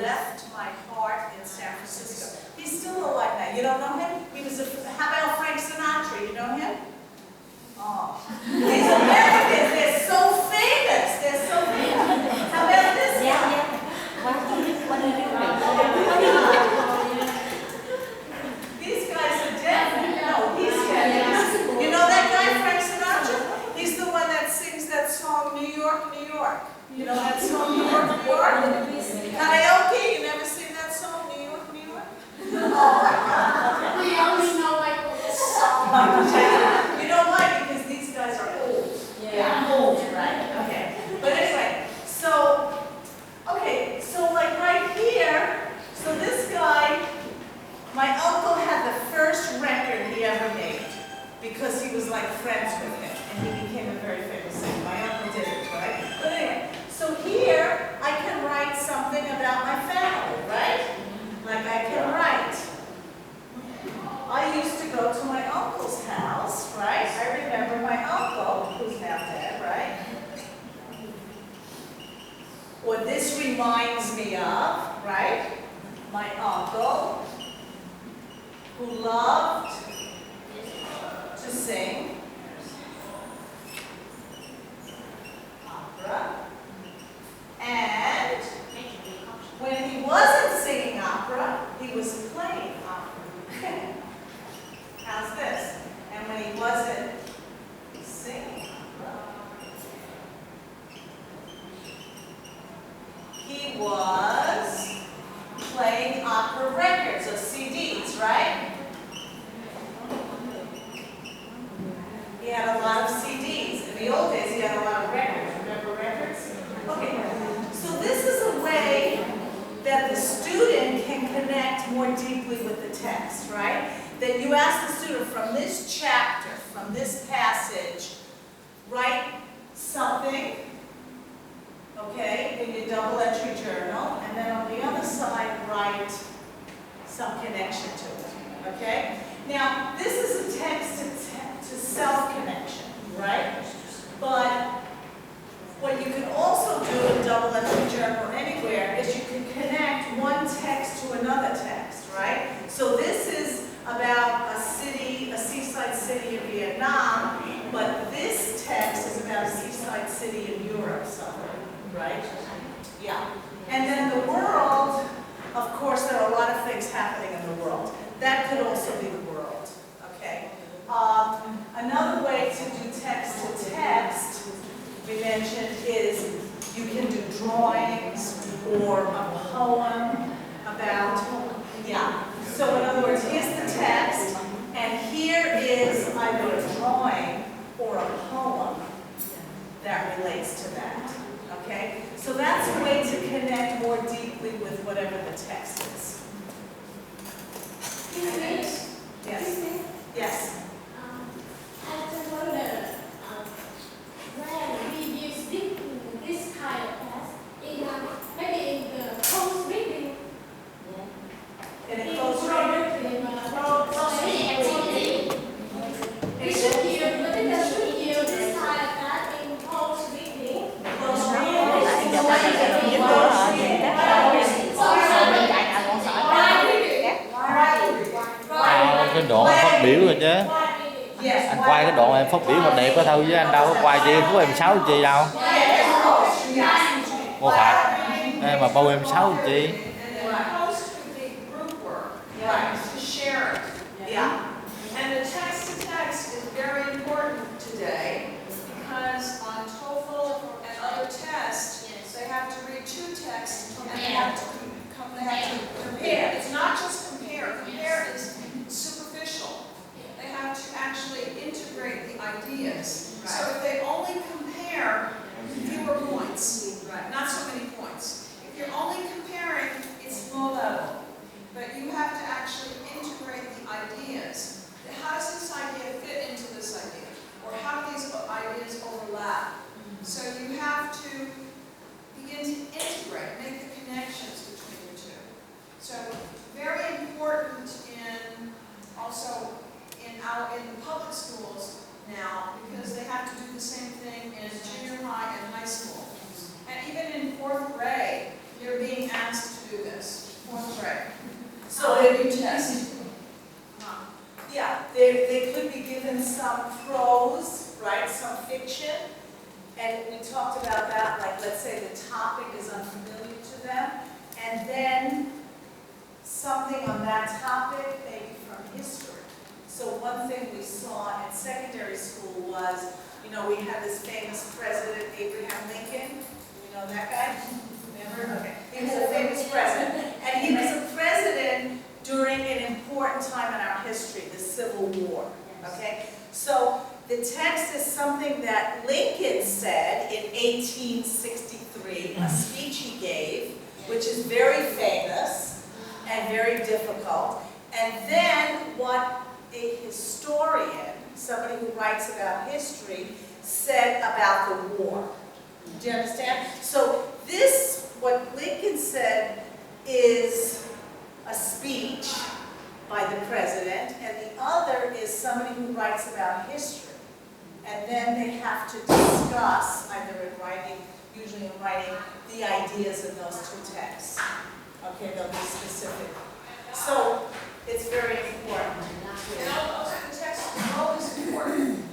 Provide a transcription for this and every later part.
left my heart in San Francisco. He's still alive now. You don't know him? He was how about Frank Sinatra? You know him? Oh. These Americans, they're so famous. They're so famous. How about this guy? These guys are dead. No, he's dead. You know that guy, Frank Sinatra? He's the one that sings that song, New York, New York. You know that song, New York, New York? Karaoke, you never sing that song, New York, New York? Oh. We only know Michael this song. You know why? Because these guys are old. Yeah, old, right? Okay. But anyway, so, okay, so like right here, so this guy, my uncle had the first record he ever made because he was like friends with him and he became a very famous singer. My uncle did it, right? But anyway, so here I can write something about my family, right? Like I can write. I used to go to my uncle's house, right? I remember my uncle, who's now dead, right? What this reminds me of, right? My uncle, who loved to sing opera. And when he wasn't singing opera, he was playing opera. How's this? And when he wasn't singing opera, he was playing opera records of CDs, right? He had a lot of CDs. In the old days, he had a lot of records. Remember records? Okay. So this is a way that the student can connect more deeply with the text, right? That you ask the student from this chapter, from this passage, write something, okay, in your double entry journal, and then on the other side, write some connection to it, okay? Now, this is a text-to-self connection, right? But what you can also do in double entry journal anywhere is you can connect one text to another text, right? So this is about a city, a seaside city in Vietnam, but this text is about a seaside city in Europe somewhere, right? Yeah. And then the world, of course, there are a lot of things happening in the world. That could also be the world, okay? Another way to do text to text, we mentioned, is you can do drawings or a poem about, yeah. So in other words, here's the text, and here is either a drawing or a poem that relates to that, okay? So that's a way to connect more deeply with whatever the text is. Yes? Yes? I just wonder when we use this kind of test in maybe in the close reading. In a close reading? We should use this kind of test in close reading. Close reading? Cái đoạn phát biểu rồi chứ. Anh quay cái đoạn em phát biểu một đẹp đó thôi chứ anh đâu có quay chi phút em 6 chi đâu. Cô Phạt em mà bao em 6 chi. And the text-to-text is very important today because on TOEFL and other tests, they have to read two texts and they have to compare. It's not just compare. Compare is superficial. They have to actually integrate the ideas. So if they only compare, fewer points, not so many points. If you're only comparing, it's low level. But you have to actually integrate the ideas. How does this idea fit into this idea? Or how do these ideas overlap? So you have to begin to integrate, make the connections between the two. So very You know, we had this famous president, Abraham Lincoln. You know that guy? Remember? Okay. He was a famous president. And he was a president during an important time in our history, the Civil War. Okay? So the text is something that Lincoln said in 1863, a speech he gave, which is very famous and very difficult. And then what a historian, somebody who writes about history, said about the war. Do you understand? So this, what Lincoln said, is a speech by the president, and the other is somebody who writes about history. And then they have to discuss, either in writing, usually in writing, the ideas in those two texts. Okay, they'll be specific. So it's very important. And also the text is always important.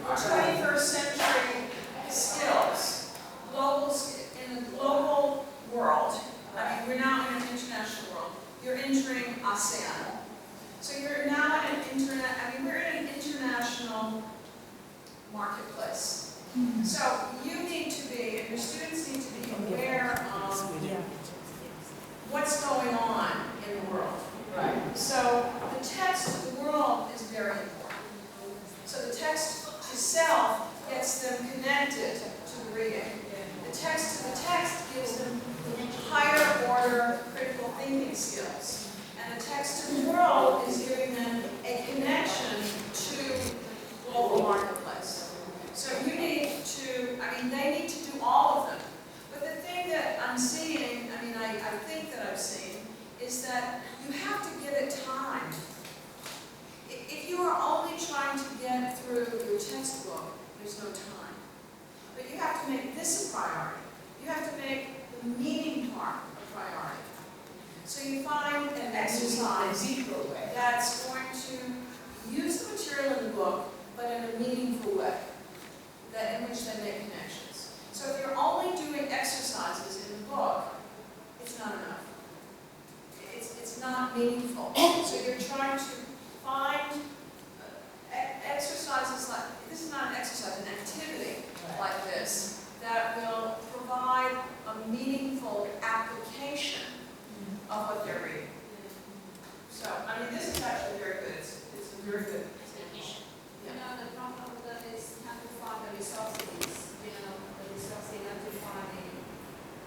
21st century skills, in the global world. I mean, we're now in an international world. You're entering ASEAN. So you're now in we're in an international marketplace. So you need to be, and your students need to be aware of what's going on in the world. Right. So the text of the world is very important. So the text itself gets them connected to the reading. The text to the text gives them higher order critical thinking skills. And the text to the world is giving them a connection to global marketplace. So you need to, they need to do all of them. But the thing that I'm seeing, I think that I've seen, is that you have to give it time. If you are only trying to get through your textbook, there's no time. But you have to make this a priority. You have to make the meaning part a priority. So you find an exercise that's going to use the material in the book, but in a meaningful way, in which they make connections. So if you're only doing exercises in the book, it's not enough. It's not meaningful. So you're trying to find exercises like, this is not an exercise, an activity like this that will provide a meaningful application of what they're reading. So, this is actually very good. It's very good. You know, the problem is how to find the resources, the resources how to find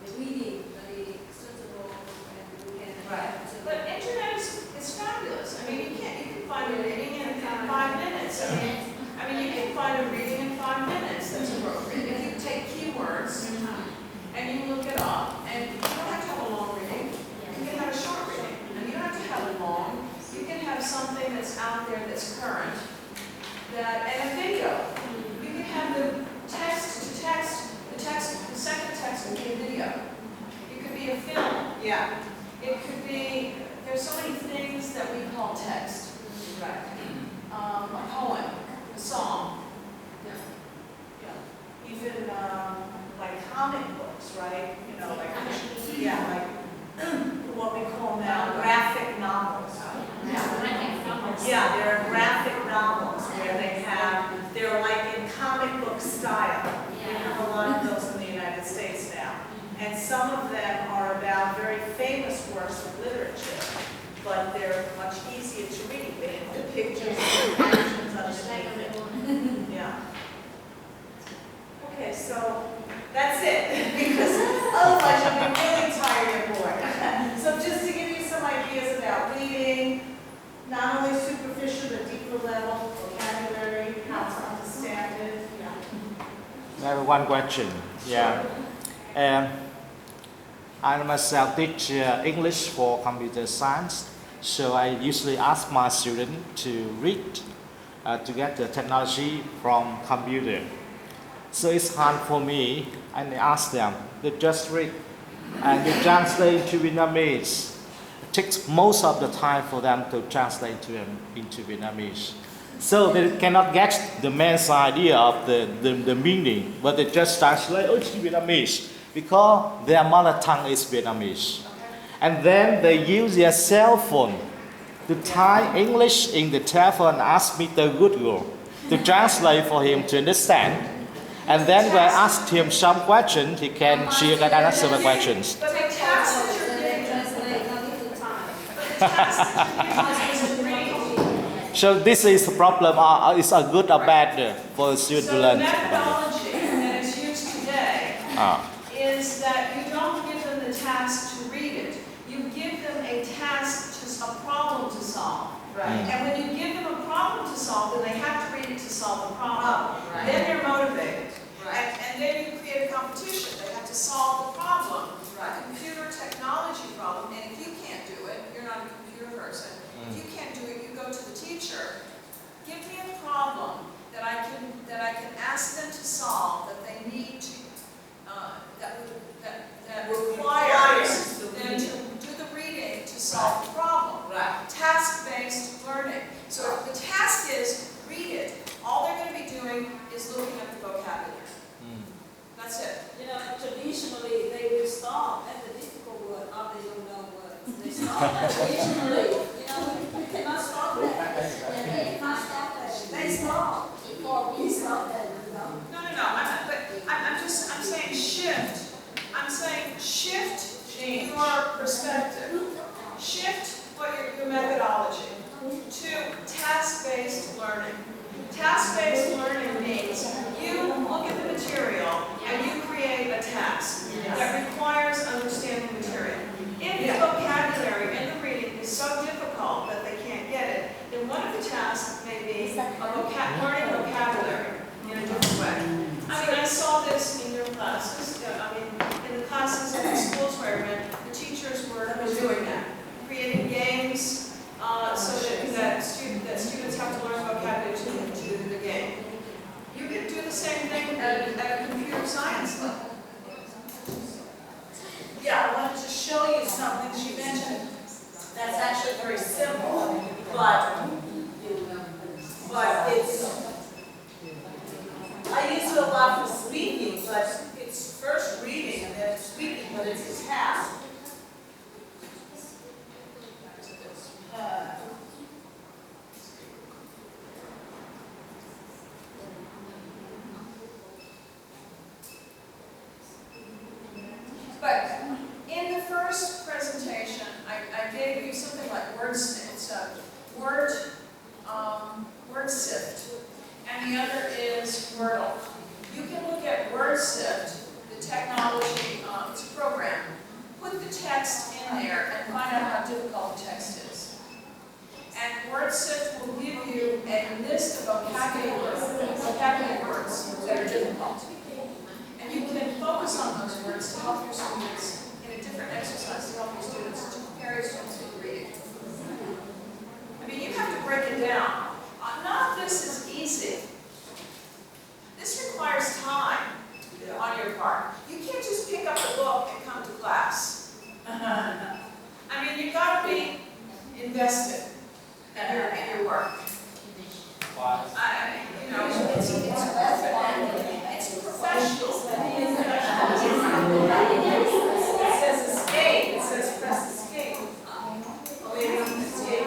the reading very suitable and we can Right. But internet is fabulous. You can find a reading in 5 minutes. You can find a reading in 5 minutes that's appropriate. If you take keywords and you look it up, and you don't have to have a long reading, you can have a short reading. And you don't have to have a long, you can have something that's out there that's current, and a video. You can have the text to text, the second text could be a video. It could be a film. Yeah. It could be, there's so many things that we call text. Right. A poem, a song. Yeah. Even like comic books, right? What we call now graphic novels. Yeah, there are graphic novels where they're like in comic book style. We have a lot of those in the United States now. And some of them are about very famous works of literature, but they're much easier to read. They have the pictures and the captions underneath it. Yeah. Okay, so that's it, because otherwise you'll be really tired and bored. So just to give you some ideas about reading, not only superficial but deeper level, vocabulary, how to understand it. Yeah. I have one question. Yeah. I myself teach English for computer science, so I usually ask my students to read to get the technology from computer. So it's hard for me, and I ask them to just read and to translate to Vietnamese. It takes most of the time for them to translate into Vietnamese. So they cannot get the man's idea of the meaning, but they just translate to Vietnamese because their mother tongue is Vietnamese. And then they use their cell phone to type English in the telephone and ask me to Google to translate for him to understand. And then when I asked him some questions, he can share and answer the questions. But the task that you're giving, Translate, not give time. but the task that you're giving is to read. So this is the problem. Is a good or bad for the student to So the learn? methodology that is used today Ah. is that you don't give them the task to read it. You give them a task, a problem to solve. Right. And when you give them a problem to solve, then they have to read it to solve the problem. Right. Then they're motivated. Right. And then you create a competition. They have to solve the problem, Right. a computer technology problem. And if you can't do it, you're not a computer person. If you can't do it, you go to the teacher. Give me a problem that I can ask them to solve that they need to that requires them to do the reading to solve the problem. Right. Task-based learning. So if the task is read it, all they're going to be doing is looking at the vocabulary. That's it. You know, traditionally, they will stop at the difficult word, or they don't know words. They stop traditionally. You know, we cannot stop that. They cannot stop that. They stop before we stop that, you know. No. I'm saying shift. I'm saying shift your perspective. Shift your methodology to task-based learning. Task-based learning means you look at the material and you create a task that requires understanding material. If the vocabulary in the reading is so difficult that they can't get it, then one of the tasks may be learning vocabulary in a different way. I mean, I saw this in your classes. In the classes in the schools where I went, the teachers were doing that, creating games so that students have to learn vocabulary to do the game. You can do the same thing at a computer science level. Yeah, I wanted to show you something she mentioned that's actually very simple, but it's, I use it a lot for speaking, but it's first reading and then speaking, but it's a task. But in the first presentation, I gave you something like word sift, and the other is Wordle. You can look at word sift, the technology, it's a program. Put the text in there and find out how difficult the text is. And word sift will give you a list of vocabulary words that are difficult. And you can focus on those words to help your students in a different exercise to help your students, to prepare your students for reading. I mean, you have to break it down. None of this is easy. This requires time on your part. You can't just pick up a book and come to class. I mean, you've got to be invested in your work. It's professional. It says escape. It says press escape. Oh, maybe I'm escape.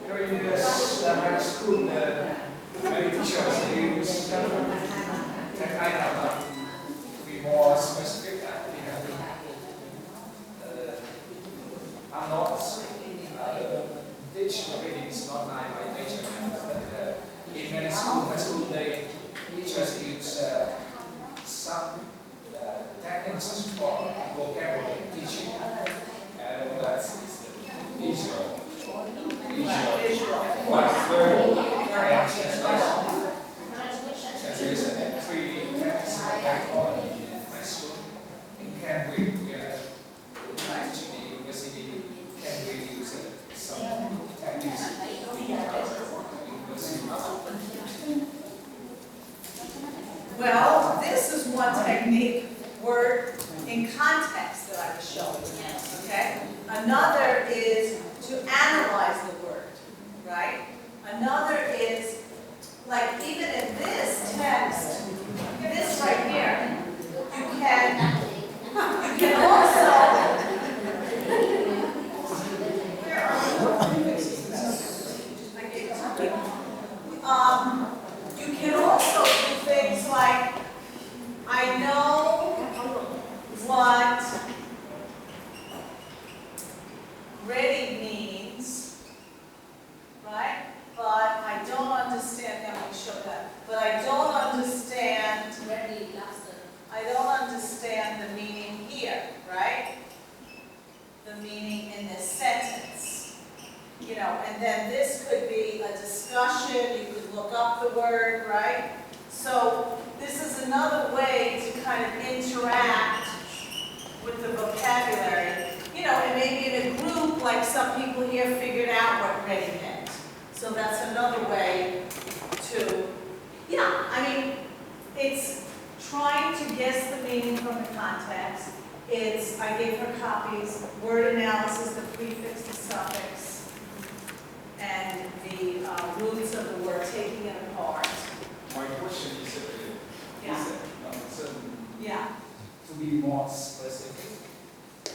During this high school, many teachers they use that kind of to be more specific. I'm not digital reading is not my nature, but in many high school, teachers use some techniques for vocabulary teaching, and that's visual. Translation 3D text back on my school. In Cambridge, to the university, Cambridge use some techniques Well, one technique, word in context that I was showing you, okay? Another is to analyze the word, right? Another is, like even in this text, this right here, you can also, you can also do things like, I know what ready means, right? But I don't understand, let me show that. But I don't understand, I don't understand the meaning here, right? The meaning in this sentence. You know, and then this could be a discussion, you could look up the word, right? So this is another way to kind of interact with the vocabulary. You know, and maybe in a group, like some people here figured out what ready meant. So that's another way to, yeah, I mean, it's trying to guess the meaning from the context. It's, I gave her copies, word analysis, the prefix, the suffix, and the roots of the word, taking it apart. My question is, Yeah. Yeah. to be more specific,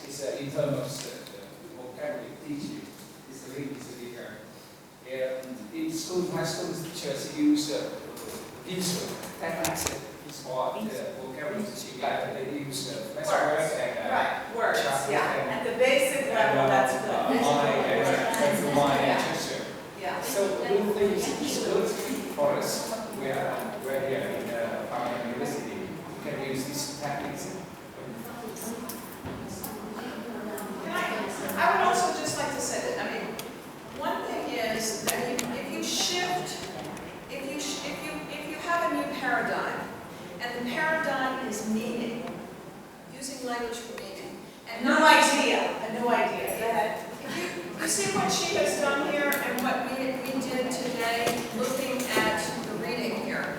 is in terms of the vocabulary teaching, is really different. And in school, my school teachers use instrument, techniques, for the vocabulary teaching, like they use Words. and Right, words, chapter yeah. and- At the basic level, that's good. my gesture. Yeah. So do you think it's good for us, where here in Pham University, we can use these techniques? I would also just like to say that, I mean, one thing is that if you shift, if you have a new paradigm, and the paradigm is meaning, using language for meaning, and New not idea, a new idea. Go ahead. You see what she has done here and what we did today, looking at the reading here.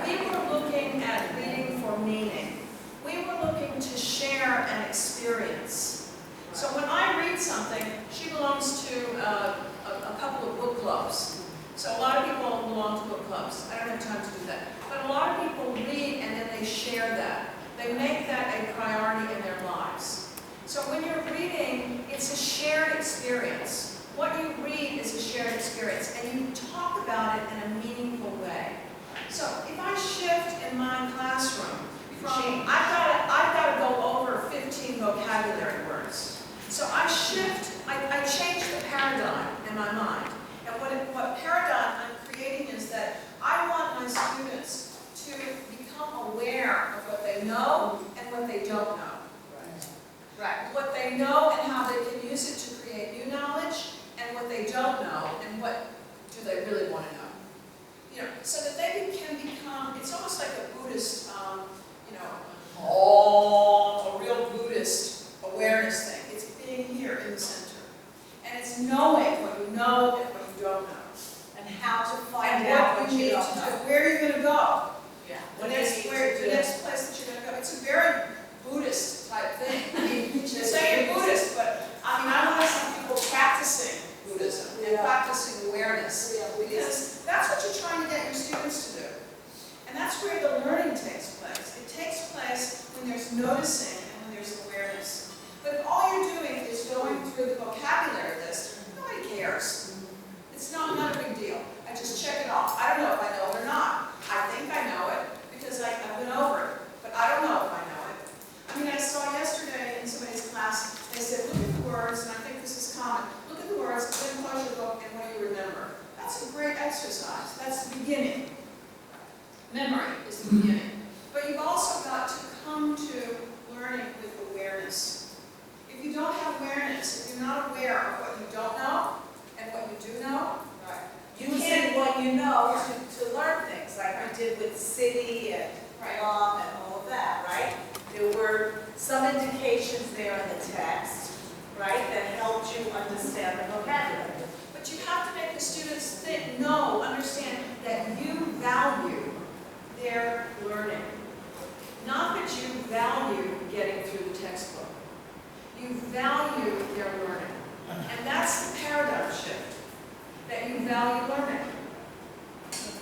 We were looking at reading for meaning. We were looking to share an experience. So when I read something, she belongs to a couple of book clubs. So a lot of people belong to book clubs. I don't have time to do that. But a lot of people read and then they share that. They make that a priority in their lives. So when you're reading, it's a shared experience. What you read is a shared experience, and you talk about it in a meaningful way. So if I shift in my classroom from, I've got to go over 15 vocabulary words. So I shift, I change the paradigm in my mind. And what paradigm I'm creating is that I want my students to become aware of what they know and what they don't know. Right. What they know and how they can use it to create new knowledge, and what they don't know and what do they really want to know. You know, so that they can become, it's almost like a Buddhist, you know, a real Buddhist awareness thing. It's being here in the center. And it's knowing what you know and what you don't know. And how to find And out what you need to don't do. know. Where you're going to go. Yeah. The next place that you're going to go. It's a very Buddhist type thing. I mean, you say you're Buddhist, but I mean, I want to see people practicing Buddhism and practicing awareness. Because that's what you're trying to get your students to do. And that's where the learning takes place. It takes place when there's noticing and when there's awareness. But if all you're doing is going through the vocabulary list, nobody cares. It's not a big deal. I just check it off. I don't know if I know it or not. I think I know it because I've been over it. But I don't know if I know it. I mean, I saw yesterday in somebody's class, they said, look at the words, and I think this is common. Look at the words, then close your book, and what do you remember? That's a great exercise. That's the beginning. Memory is the beginning. But you've also got to come to learning with awareness. If you don't have awareness, if you're not aware of what you don't know and what you do know, Using what you know to learn things, like we did with city and Pham and all of that, right? There were some indications there in the text, right, that helped you understand the vocabulary. but you have to make the students think, understand that you value their learning. Not value getting through the textbook. You value their learning. And that's the paradigm shift, that you value learning.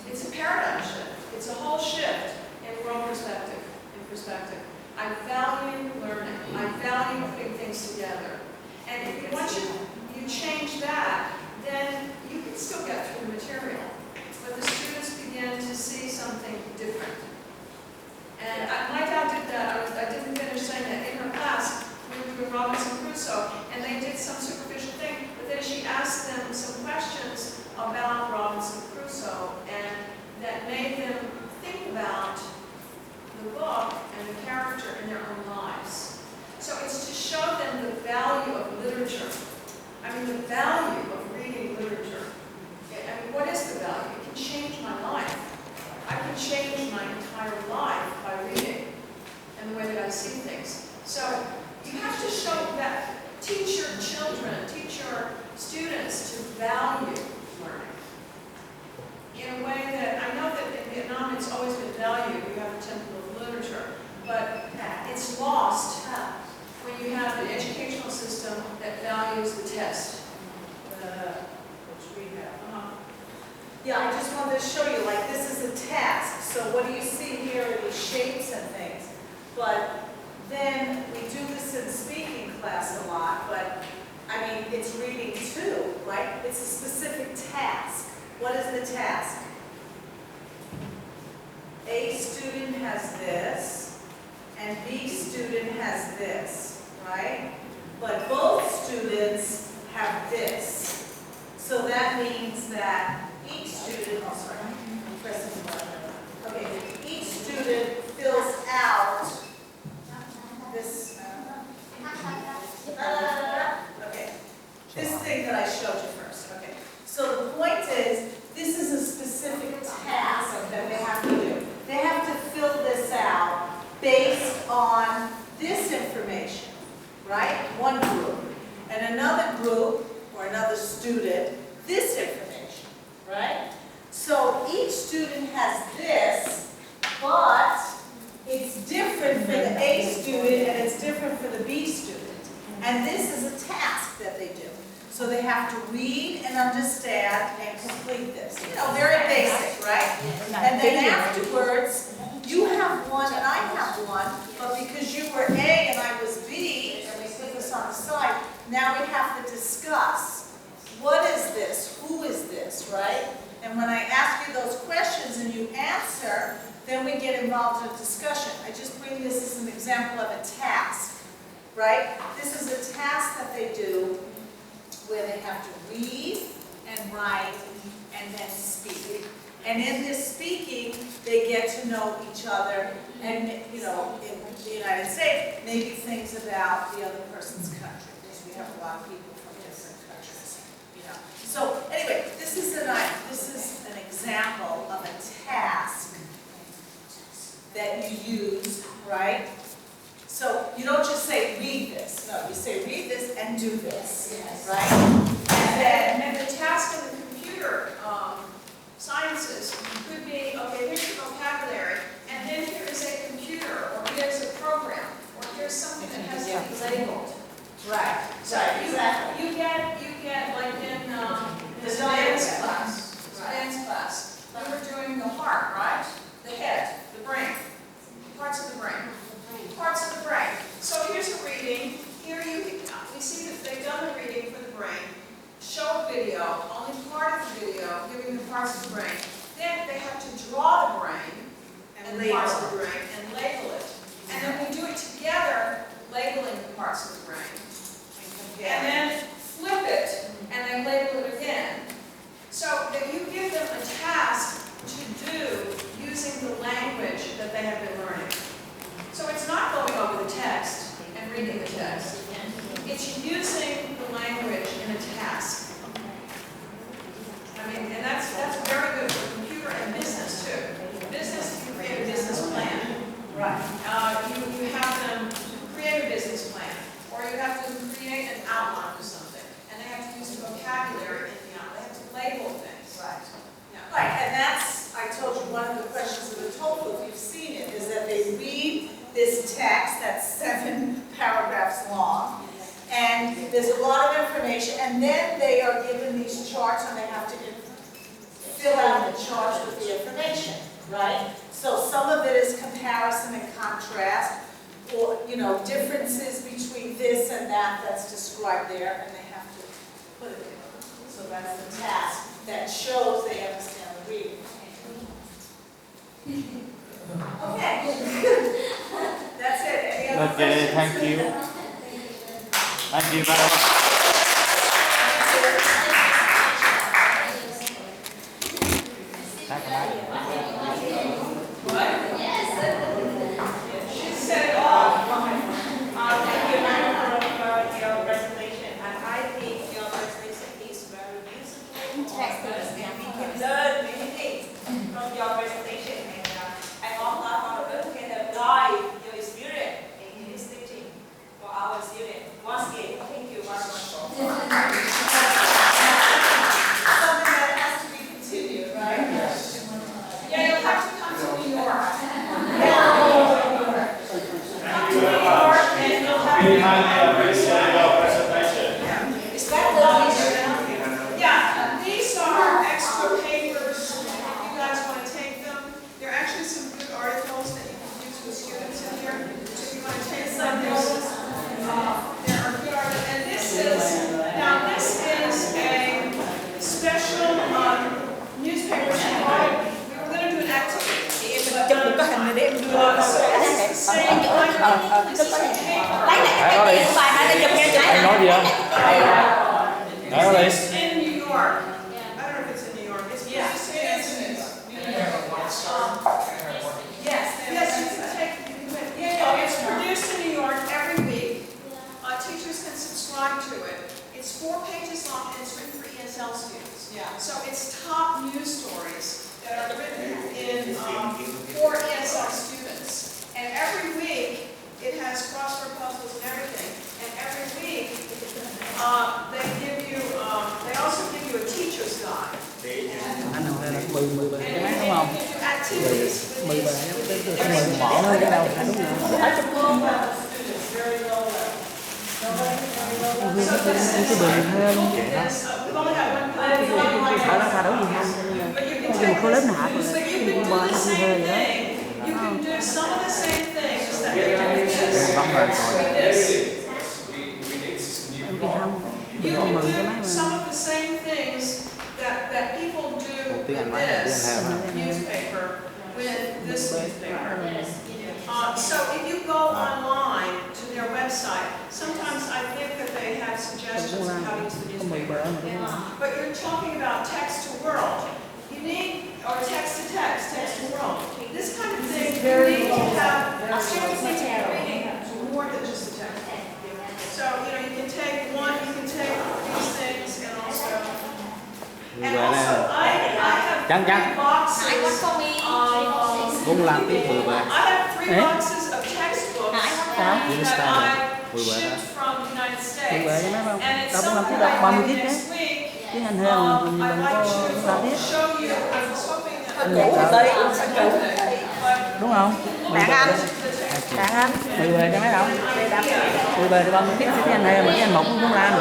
It's a paradigm shift. It's a whole shift in world perspective, I value learning. I value putting things together. And if once you change that, then you can still get through the material. But the students begin to see something different. And my dad did that. I didn't finish saying that. In her class, we were doing Robinson Crusoe, and they did some superficial thing, but then she asked them some questions about Robinson Crusoe, and that made them think about the book and the character in their own lives. So it's to show them the value of literature. I mean, the value of reading literature. I mean, what is the value? It can change my life. I can change my entire life by reading and the way that I see things. So you have to show that, teach your children, teach your students to value learning in a way that, I know that in Vietnam it's always been valued. We have a temple of literature, but it's lost when you have an educational system that values the test. Which we have. Yeah, I just wanted to show you, like, this is a task. So what do you see here are these shapes and things. But then we do this in speaking class a lot, but I mean, it's reading too, right? It's a specific task. What is the task? A student has this, and B student has this, right? But both students have this. So that means that each student, oh sorry, I'm pressing the button. Okay, each student fills out this, okay, this thing that I showed you first, okay. So the point is, this is a specific task that they have to do. They have to fill this out based on this information, right? One group. And another group, or another student, this information, right? So each student has this, but it's different for the A student and it's different for the B student. And this is a task that they do. So they have to read and understand and complete this. You know, very basic, right? And then afterwards, you have one and I have one, but because you were A and I was B, and we put this on the side, now we have to discuss, what is this? Who is this, right? And when I ask you those questions and you answer, then we get involved in a discussion. I just bring this as an example of a task, right? This is a task that they do where they have to read and write and then speak. And in this speaking, they get to know each other and, you know, in the United States, maybe things about the other person's country, because we have a lot of people from different countries, you know. So anyway, this is an example of a task that you use, right? So you don't just say read this. No, you say read this and do this, right? And the task in the computer sciences could be, okay, here's your vocabulary, and then here is a computer, or here's a program, or here's something that has to be labeled. Right. So Right. Exactly. you get like in The dance class, we were doing the heart, right? The head, the brain, parts of the brain. Parts of the brain. So here's a reading. Here we see that they've done the reading for the brain. Show a video, only part of the video, giving the parts of the brain. Then they have to draw the brain and the parts of the brain and label it. And then we do it together, labeling the parts of the brain. And then flip it, and then label it again. So that you give them a task to do using the language that they have been learning. So it's not going over the text and reading the text. It's using the language in a task. I mean, and that's very good for computer and business too. Business, you create a business plan. Right. You have them create a business plan, or you have them create an outline for something, and they have to use the vocabulary in the outline. They have to label things. Right. Yeah. Right, and that's, I told you, one of the questions of the TOEFL, if you've seen it, is that they read this text and they have to fill out the charts with the information, right? So some of it is comparison and contrast, or, you know, differences between this and that that's described there, and they have to put it in. So that's the task that shows they understand the reading. Okay. That's it. Any other Okay, questions? thank you. Thank you very much. She said it all. Thank you very much for your presentation, and I think your presentation is very useful. Interesting. And we can learn many things from your presentation, and I hope that all of us can apply your experience in this teaching for our students. Once again, thank you very much. Something that has to be continued, right? Yeah, you'll have to come to New York. Yeah, these are extra papers, if you guys want to take them. There are actually some good articles that you can use with students in here. So if you want to take some notes, there are good articles. And this is a special newspaper. We were going to do an activity. Chụp một cái hình này để em đưa lên. This is a paper. Lấy lại cái tiền của bà để chụp nghe chụp. Anh nói gì không? Nói đi. It's in New York. I don't know if it's in New York. It's yes, it is. Yes, you can take. Yeah, it's produced in New York every week. Teachers can subscribe to it. It's 4 pages long and it's written for ESL students. Yeah. So it's top news stories that are written in for ESL students. And every week it has crossword puzzles and everything. And every week they also give you a teacher's guide. Anh nào là 10 bài cái máy đúng không? Activities with 10 bài these- cái mình bỏ nó cái đâu phải đúng rồi. Cái bờ mình hơi luôn. We've only got one class. Ở đó thay đổi gì không? But you can Dùng take, khối lớp nào rồi. so you Cái can bờ do the nó same hơi vậy đó. thing. You can do some of the same things that you're doing this. Vâng rồi rồi. With this. Em kia không. You Bị con can 10 cái máy do mà. some of the same things that people do tiếng Anh with nói là tiếng this Hàn hả? newspaper, with this newspaper. So if you go online to their website, sometimes I think that they have suggestions of how to use the Có 10 bờ newspaper. mà đúng không? But you're talking about text to world. You need, or text to text, text to world. This kind of thing, you need to have students need to be reading more than just the text. So, you can take one, you can take these things and also. And also, I have Chắn, chắn. 3 boxes of, Cũng làm tiếp 10 bài. I have 3 boxes of textbooks Sao? that I shipped from the United 10 States. bài cái máy không? And it's Đâu có làm something tiếp đâu, I 30 do tiết next đấy. week. Tiếng Anh hơn mình I'd đừng like có làm to tiếp. show you, I was hoping that. Anh nhạc tới. But Đúng không? Bạn anh. Bạn anh. 10 bài cái máy không? 10 bài thì 30 tiết tiếng Anh hơn mà tiếng Anh một cũng không làm.